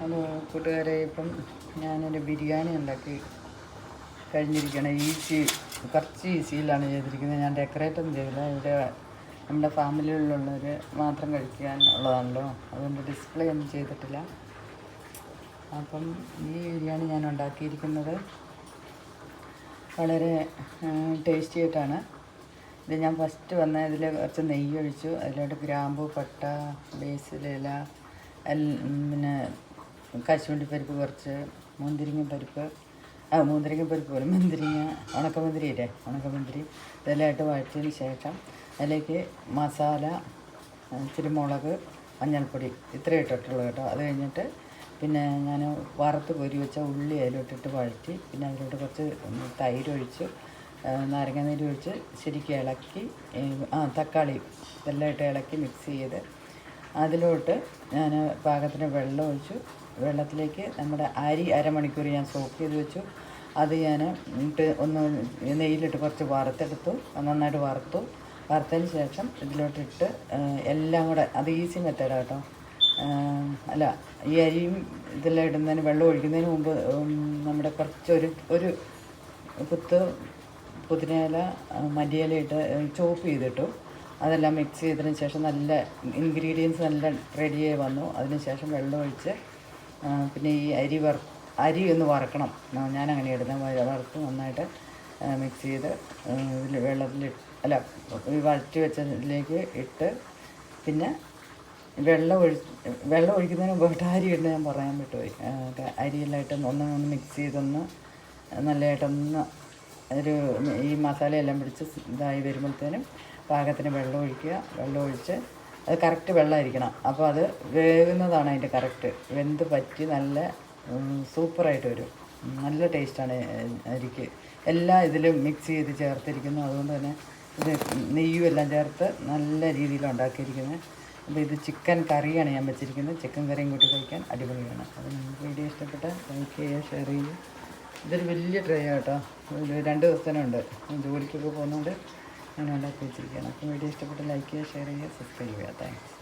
Hello കൂട്ടുകാരെ, ഇപ്പം ഞാനൊരു ബിരിയാണി ഉണ്ടാക്കി കഴിഞ്ഞിരിക്കുകയാണ്. കുറച്ച് ഈസിയിലാണ് ചെയ്തിരിക്കുന്നത്. ഞാൻ ഡെക്കറേറ്റൊന്നും ചെയ്തില്ല. ഇവിടെ നമ്മുടെ ഫാമിലിയിലുള്ളവർ മാത്രം കഴിക്കാൻ ഉള്ളതാണല്ലോ, അതുകൊണ്ട് ഡിസ്പ്ലേ ഒന്നും ചെയ്തിട്ടില്ല. അപ്പം ഈ ബിരിയാണി ഞാൻ ഉണ്ടാക്കിയിരിക്കുന്നത് വളരെ ടേസ്റ്റി ആയിട്ടാണ്. ഇത് ഞാൻ ഫസ്റ്റ് വന്ന ഇതിൽ കുറച്ച് നെയ്യ് ഒഴിച്ചു. അതിലോട്ട് ഗ്രാമ്പു, പട്ട, ബേസിലില, പിന്നെ കശുവണ്ടിപ്പരിപ്പ്, കുറച്ച് മുന്തിരിങ്ങ പോലും ഉണക്കമുന്തിരി ഇതെല്ലാമായിട്ട് വഴറ്റിയതിന് ശേഷം അതിലേക്ക് മസാല, ഇച്ചിരി മുളക്, മഞ്ഞൾപ്പൊടി ഇത്രയും ഇട്ടിട്ടുള്ളൂ കേട്ടോ. അത് കഴിഞ്ഞിട്ട് പിന്നെ ഞാൻ വറുത്ത് കോരി വെച്ച ഉള്ളി അതിലോട്ടിട്ട് വഴറ്റി, പിന്നെ അതിലോട്ട് കുറച്ച് തൈര് ഒഴിച്ച്, നാരങ്ങാനീര് ഒഴിച്ച് ശരിക്കും ഇളക്കി, തക്കാളി ഇതെല്ലാം ഇട്ട് ഇളക്കി മിക്സ് ചെയ്ത് അതിലോട്ട് ഞാൻ പാകത്തിന് വെള്ളം ഒഴിച്ചു. വെള്ളത്തിലേക്ക് നമ്മുടെ അരി അരമണിക്കൂർ ഞാൻ സോക്ക് ചെയ്ത് വെച്ചു. അത് ഞാൻ ഒന്ന് നെയ്യിലിട്ട് കുറച്ച് വറുത്തെടുത്തു. നന്നായിട്ട് വറുത്തതിന് ശേഷം ഇതിലോട്ടിട്ട് എല്ലാം കൂടെ, അത് ഈസി മെത്തേഡാണ് കേട്ടോ. അല്ല, ഈ അരിയും ഇതെല്ലാം ഇടുന്നതിന്, വെള്ളം ഒഴിക്കുന്നതിന് മുമ്പ് നമ്മുടെ കുറച്ച് ഒരു കുത്ത് പുതിനയില, മല്ലിയില ഇട്ട് ചോപ്പ് ചെയ്തിട്ടു. അതെല്ലാം മിക്സ് ചെയ്തതിന് ശേഷം നല്ല ഇൻഗ്രീഡിയൻസ് നല്ല റെഡിയായി വന്നു. അതിന് ശേഷം വെള്ളം ഒഴിച്ച് പിന്നെ ഈ അരി ഒന്ന് വറക്കണം. ഞാനങ്ങനെ ഇടുന്നത്. വറുത്ത് നന്നായിട്ട് മിക്സ് ചെയ്ത് വഴറ്റി വെച്ചതിലേക്ക് ഇട്ട്, പിന്നെ വെള്ളം ഒഴിക്കുന്നതിന് മുമ്പായിട്ട് അരി ഇടുന്നത് ഞാൻ പറയാൻ വിട്ടുപോയി. അരിയെല്ലാം ഇട്ട് ഒന്ന് മിക്സ് ചെയ്തൊന്ന് നല്ലതായിട്ടൊന്ന് ഈ മസാലയെല്ലാം പിടിച്ച് ഇതായി വരുമ്പോഴത്തേനും പാകത്തിന് വെള്ളം ഒഴിച്ച്, അത് കറക്റ്റ് വെള്ളമായിരിക്കണം. അപ്പോൾ അത് വേകുന്നതാണ് അതിൻ്റെ കറക്റ്റ്. വെന്ത് പറ്റി നല്ല സൂപ്പറായിട്ട് വരും. നല്ല ടേസ്റ്റാണ് അരിക്ക്. എല്ലാം ഇതിലും മിക്സ് ചെയ്ത് ചേർത്തിരിക്കുന്നു. അതുകൊണ്ട് തന്നെ ഇത് നെയ്യും എല്ലാം ചേർത്ത് നല്ല രീതിയിൽ ഉണ്ടാക്കിയിരിക്കുന്നത്. അപ്പോൾ ഇത് ചിക്കൻ കറിയാണ് ഞാൻ വെച്ചിരിക്കുന്നത്. ചിക്കൻ കറിയും കൂട്ടി കഴിക്കാൻ അടിപൊളിയാണ്. അപ്പോൾ നിങ്ങൾക്ക് വീഡിയോ ഇഷ്ടപ്പെട്ട ലൈക്ക് ചെയ്യുക, ഷെയർ ചെയ്യുക. ഇതൊരു വലിയ ട്രേ കേട്ടോ. 2 ദിവസത്തിനുണ്ട്. ജോലിക്കൊക്കെ പോകുന്നതുകൊണ്ട് ഞാൻ ഉണ്ടാക്കി വെച്ചിരിക്കുകയാണ്. അപ്പോൾ വീഡിയോ ഇഷ്ടപ്പെട്ട ലൈക്ക് ചെയ്യുക, ഷെയർ ചെയ്യുക, സബ്സ്ക്രൈബ് ചെയ്യുക. താങ്ക്സ്.